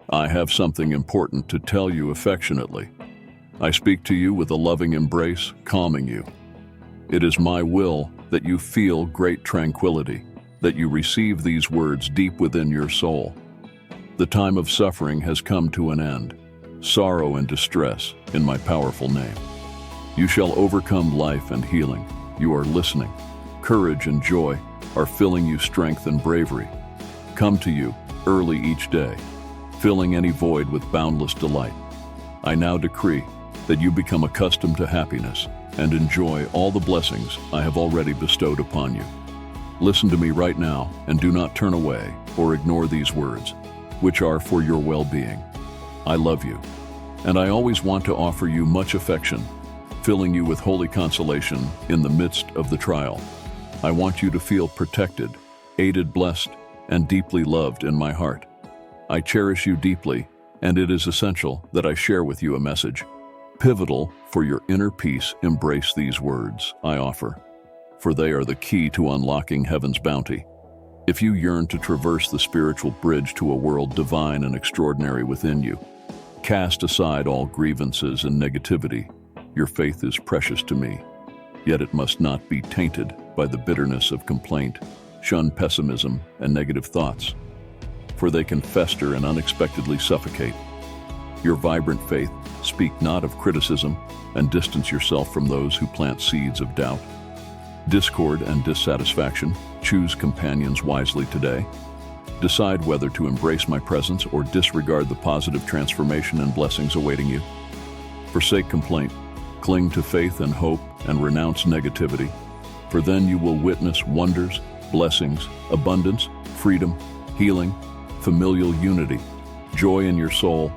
I have something important to tell you affectionately. I speak to you with a loving embrace, calming you. It is my will that you feel great tranquility, that you receive these words deep within your soul. The time of suffering has come to an end. Sorrow and distress in my powerful name. You shall overcome life and healing. You are listening. Courage and joy are filling you strength and bravery. Come to you early each day, filling any void with boundless delight. I now decree that you become accustomed to happiness and enjoy all the blessings I have already bestowed upon you. Listen to me right now and do not turn away or ignore these words, which are for your well-being. I love you, and I always want to offer you much affection, filling you with holy consolation in the midst of the trial. I want you to feel protected, aided, blessed, and deeply loved in my heart. I cherish you deeply, and it is essential that I share with you a message. Pivotal for your inner peace, embrace these words I offer, for they are the key to unlocking heaven's bounty. If you yearn to traverse the spiritual bridge to a world divine and extraordinary within you, cast aside all grievances and negativity. Your faith is precious to me, yet it must not be tainted by the bitterness of complaint. Shun pessimism and negative thoughts, for they can fester and unexpectedly suffocate. Your vibrant faith, speak not of criticism, and distance yourself from those who plant seeds of doubt, discord, and dissatisfaction. Choose companions wisely today. Decide whether to embrace my presence or disregard the positive transformation and blessings awaiting you. Forsake complaint, cling to faith and hope, and renounce negativity, for then you will witness wonders, blessings, abundance, freedom, healing, familial unity, joy in your soul,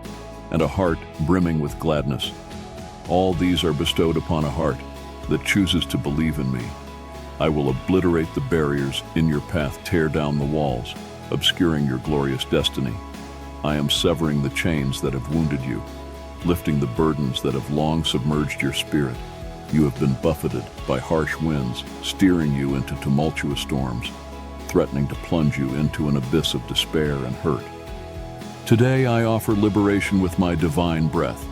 and a heart brimming with gladness. All these are bestowed upon a heart that chooses to believe in me. I will obliterate the barriers in your path, tear down the walls, obscuring your glorious destiny. I am severing the chains that have wounded you, lifting the burdens that have long submerged your spirit. You have been buffeted by harsh winds, steering you into tumultuous storms, threatening to plunge you into an abyss of despair and hurt. Today I offer liberation with my divine breath.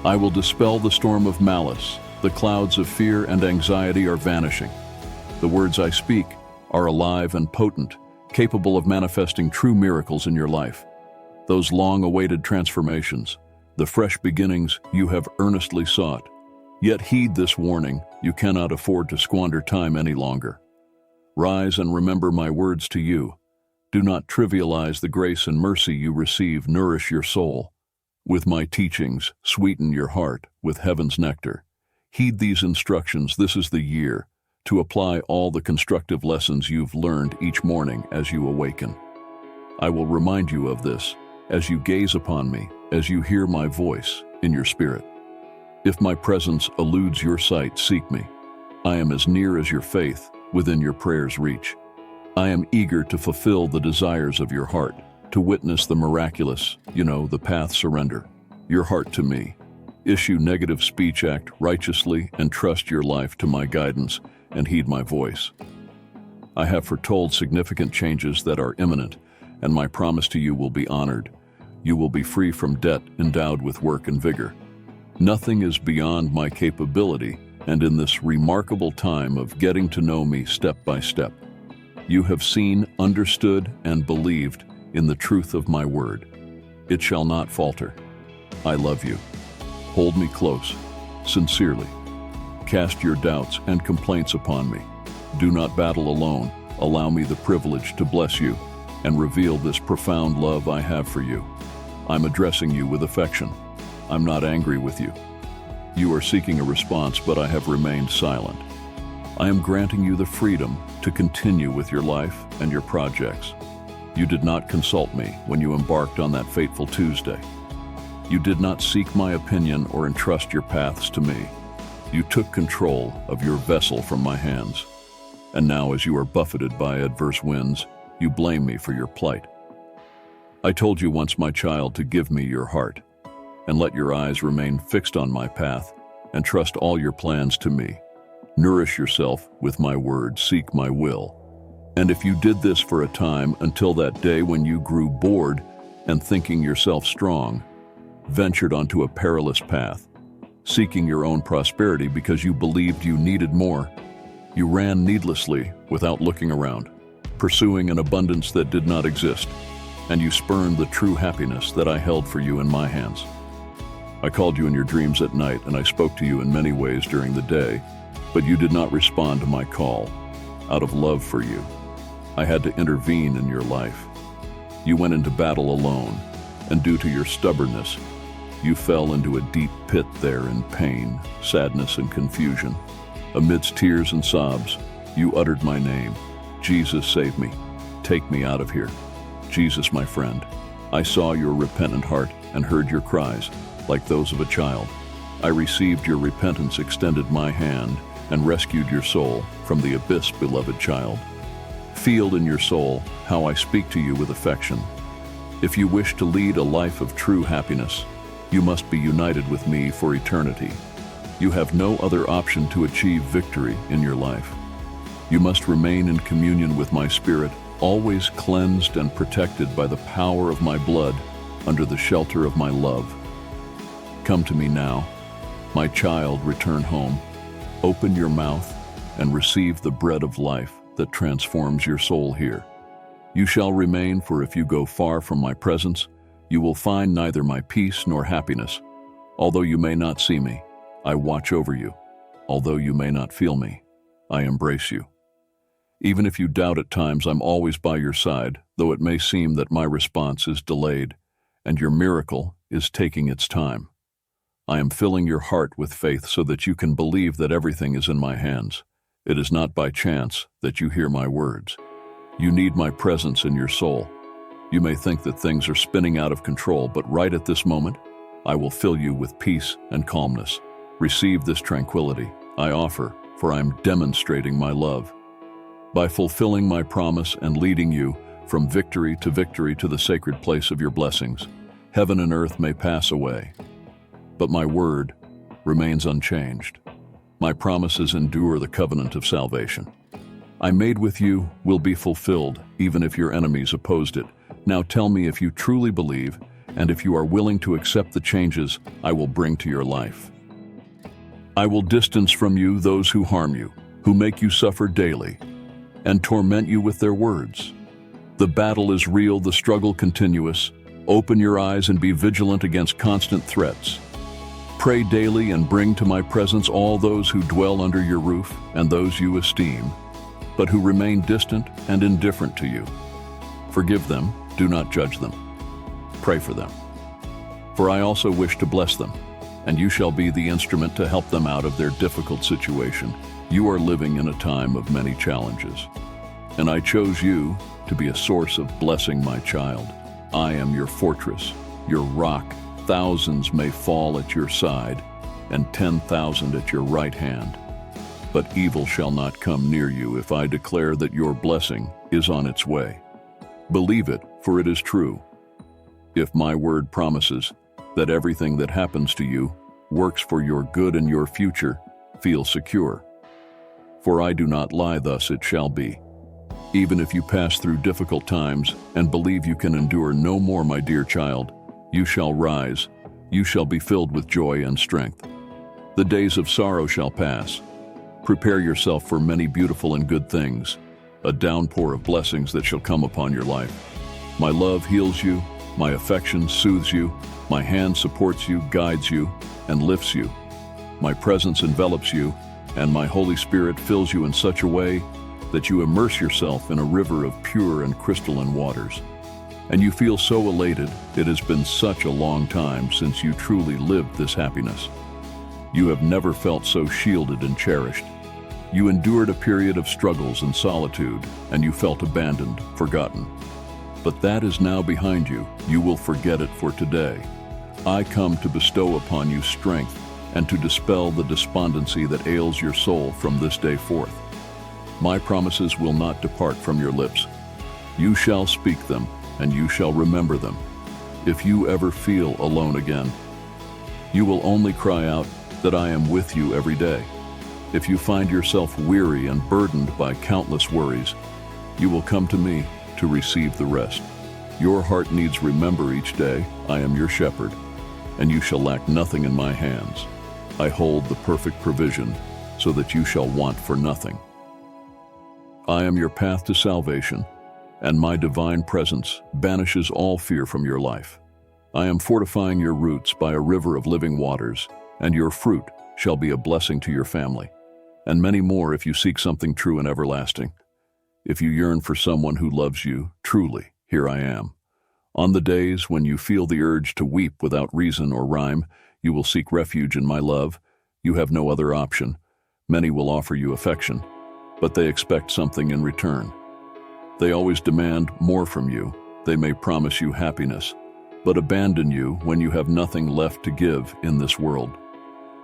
I will dispel the storm of malice. The clouds of fear and anxiety are vanishing. The words I speak are alive and potent, capable of manifesting true miracles in your life. Those long-awaited transformations, the fresh beginnings you have earnestly sought. Yet heed this warning, you cannot afford to squander time any longer. Rise and remember my words to you. Do not trivialize the grace and mercy you receive. Nourish your soul. With my teachings, sweeten your heart with heaven's nectar. Heed these instructions. This is the year to apply all the constructive lessons you've learned each morning as you awaken. I will remind you of this as you gaze upon me, as you hear my voice in your spirit. If my presence eludes your sight, seek me. I am as near as your faith, within your prayer's reach. I am eager to fulfill the desires of your heart, to witness the miraculous, the path surrender. Your heart to me. Issue negative speech, act righteously, and trust your life to my guidance, and heed my voice. I have foretold significant changes that are imminent, and my promise to you will be honored. You will be free from debt, endowed with work and vigor. Nothing is beyond my capability, and in this remarkable time of getting to know me step by step, you have seen, understood, and believed in the truth of my word. It shall not falter. I love you. Hold me close, sincerely. Cast your doubts and complaints upon me. Do not battle alone. Allow me the privilege to bless you and reveal this profound love I have for you. I'm addressing you with affection. I'm not angry with you. You are seeking a response, but I have remained silent. I am granting you the freedom to continue with your life and your projects. You did not consult me when you embarked on that fateful Tuesday. You did not seek my opinion or entrust your paths to me. You took control of your vessel from my hands. And now, as you are buffeted by adverse winds, you blame me for your plight. I told you once, my child, to give me your heart, and let your eyes remain fixed on my path, and trust all your plans to me. Nourish yourself with my word, seek my will. And if you did this for a time, until that day when you grew bored and, thinking yourself strong, ventured onto a perilous path, seeking your own prosperity because you believed you needed more, you ran needlessly without looking around, pursuing an abundance that did not exist. and you spurned the true happiness that I held for you in my hands. I called you in your dreams at night, and I spoke to you in many ways during the day, but you did not respond to my call. Out of love for you, I had to intervene in your life. You went into battle alone, and due to your stubbornness, you fell into a deep pit there in pain, sadness, and confusion. Amidst tears and sobs, you uttered my name. Jesus, save me. Take me out of here. Jesus, my friend, I saw your repentant heart and heard your cries, like those of a child. I received your repentance, extended my hand, and rescued your soul from the abyss, beloved child. Feel in your soul how I speak to you with affection. If you wish to lead a life of true happiness, you must be united with me for eternity. You have no other option to achieve victory in your life. You must remain in communion with my spirit, always cleansed and protected by the power of my blood, under the shelter of my love. Come to me now, my child, return home. Open your mouth and receive the bread of life that transforms your soul here. You shall remain, for if you go far from my presence, you will find neither my peace nor happiness. Although you may not see me, I watch over you. Although you may not feel me, I embrace you. Even if you doubt at times, I'm always by your side, though it may seem that my response is delayed and your miracle is taking its time. I am filling your heart with faith so that you can believe that everything is in my hands. It is not by chance that you hear my words. You need my presence in your soul. You may think that things are spinning out of control, but right at this moment, I will fill you with peace and calmness. Receive this tranquility I offer, for I am demonstrating my love. By fulfilling my promise and leading you from victory to the sacred place of your blessings, heaven and earth may pass away, but my word remains unchanged. My promises endure the covenant of salvation. I made with you will be fulfilled, even if your enemies opposed it. Now tell me if you truly believe, and if you are willing to accept the changes I will bring to your life. I will distance from you those who harm you, who make you suffer daily, and torment you with their words. The battle is real, the struggle continuous. Open your eyes and be vigilant against constant threats. Pray daily and bring to my presence all those who dwell under your roof and those you esteem, but who remain distant and indifferent to you. Forgive them, do not judge them. Pray for them. For I also wish to bless them, and you shall be the instrument to help them out of their difficult situation. You are living in a time of many challenges, and I chose you to be a source of blessing, my child. I am your fortress, your rock. Thousands may fall at your side, and 10,000 at your right hand, but evil shall not come near you if I declare that your blessing is on its way. Believe it, for it is true. If my word promises that everything that happens to you works for your good and your future, feel secure. For I do not lie, thus it shall be. Even if you pass through difficult times and believe you can endure no more, my dear child, you shall rise, you shall be filled with joy and strength. The days of sorrow shall pass. Prepare yourself for many beautiful and good things, a downpour of blessings that shall come upon your life. My love heals you, my affection soothes you, my hand supports you, guides you, and lifts you. My presence envelops you, and my Holy Spirit fills you in such a way that you immerse yourself in a river of pure and crystalline waters. And you feel so elated. It has been such a long time since you truly lived this happiness. You have never felt so shielded and cherished. You endured a period of struggles and solitude, and you felt abandoned, forgotten. But that is now behind you. You will forget it for today. I come to bestow upon you strength and to dispel the despondency that ails your soul from this day forth. My promises will not depart from your lips. You shall speak them, and you shall remember them. If you ever feel alone again, you will only cry out that I am with you every day. If you find yourself weary and burdened by countless worries, you will come to me to receive the rest. Your heart needs remember each day, I am your shepherd, and you shall lack nothing in my hands. I hold the perfect provision so that you shall want for nothing. I am your path to salvation, and my divine presence banishes all fear from your life. I am fortifying your roots by a river of living waters, and your fruit shall be a blessing to your family, and many more if you seek something true and everlasting. If you yearn for someone who loves you, truly, here I am. On the days when you feel the urge to weep without reason or rhyme, you will seek refuge in my love. You have no other option. Many will offer you affection, but they expect something in return. They always demand more from you. They may promise you happiness, but abandon you when you have nothing left to give in this world.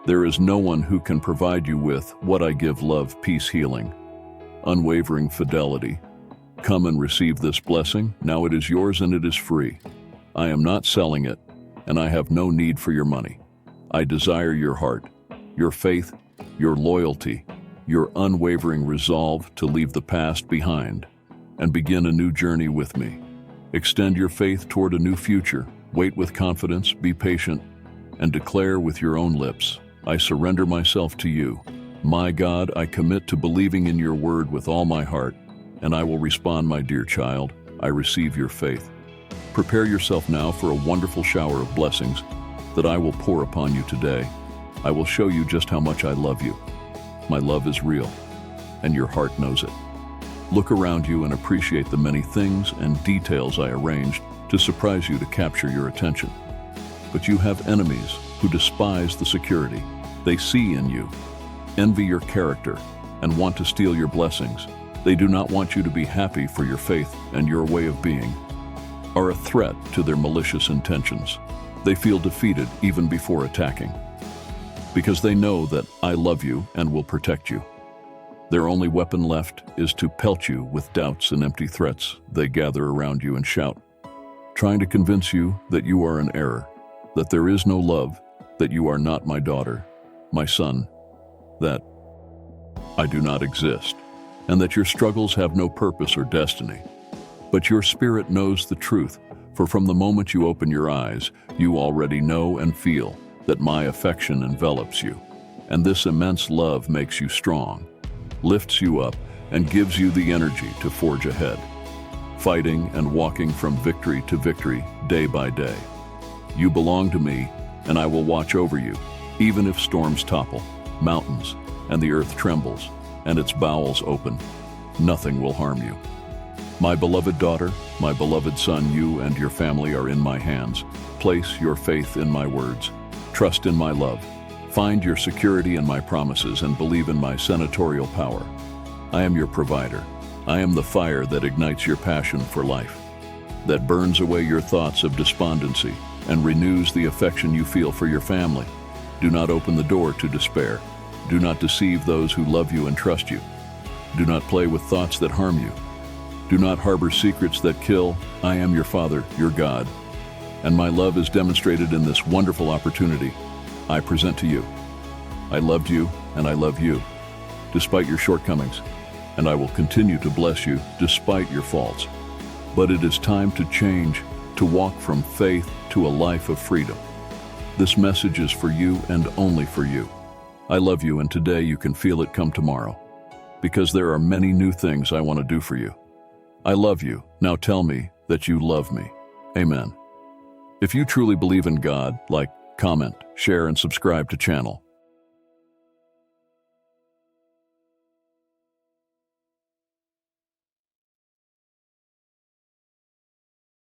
There is no one who can provide you with what I give: love, peace, healing, unwavering fidelity. Come and receive this blessing. Now it is yours and it is free. I am not selling it, and I have no need for your money. I desire your heart, your faith, your loyalty, your unwavering resolve to leave the past behind and begin a new journey with me. Extend your faith toward a new future. Wait with confidence, be patient, and declare with your own lips, I surrender myself to you. My God, I commit to believing in your word with all my heart, and I will respond, my dear child, I receive your faith. Prepare yourself now for a wonderful shower of blessings that I will pour upon you today. I will show you just how much I love you. My love is real, and your heart knows it. Look around you and appreciate the many things and details I arranged to surprise you, to capture your attention. But you have enemies who despise the security they see in you, envy your character, and want to steal your blessings. They do not want you to be happy, for your faith and your way of being are a threat to their malicious intentions. They feel defeated even before attacking, because they know that I love you and will protect you. Their only weapon left is to pelt you with doubts and empty threats. They gather around you and shout, trying to convince you that you are in error, that there is no love, that you are not my daughter, my son, that I do not exist, and that your struggles have no purpose or destiny. But your spirit knows the truth, for from the moment you open your eyes, you already know and feel that my affection envelops you, and this immense love makes you strong, lifts you up, and gives you the energy to forge ahead, fighting and walking from victory to victory day by day. You belong to me, and I will watch over you, even if storms topple, mountains, and the earth trembles, and its bowels open. Nothing will harm you. My beloved daughter, my beloved son, you and your family are in my hands. Place your faith in my words. Trust in my love. Find your security in my promises and believe in my senatorial power. I am your provider. I am the fire that ignites your passion for life, that burns away your thoughts of despondency and renews the affection you feel for your family. Do not open the door to despair. Do not deceive those who love you and trust you. Do not play with thoughts that harm you. Do not harbor secrets that kill. I am your Father, your God, and my love is demonstrated in this wonderful opportunity I present to you. I loved you and I love you, despite your shortcomings, and I will continue to bless you despite your faults. But it is time to change, to walk from faith to a life of freedom. This message is for you and only for you. I love you, and today you can feel it come tomorrow, because there are many new things I want to do for you. I love you. Now tell me that you love me. Amen. If you truly believe in God, like, comment, share, and subscribe to channel.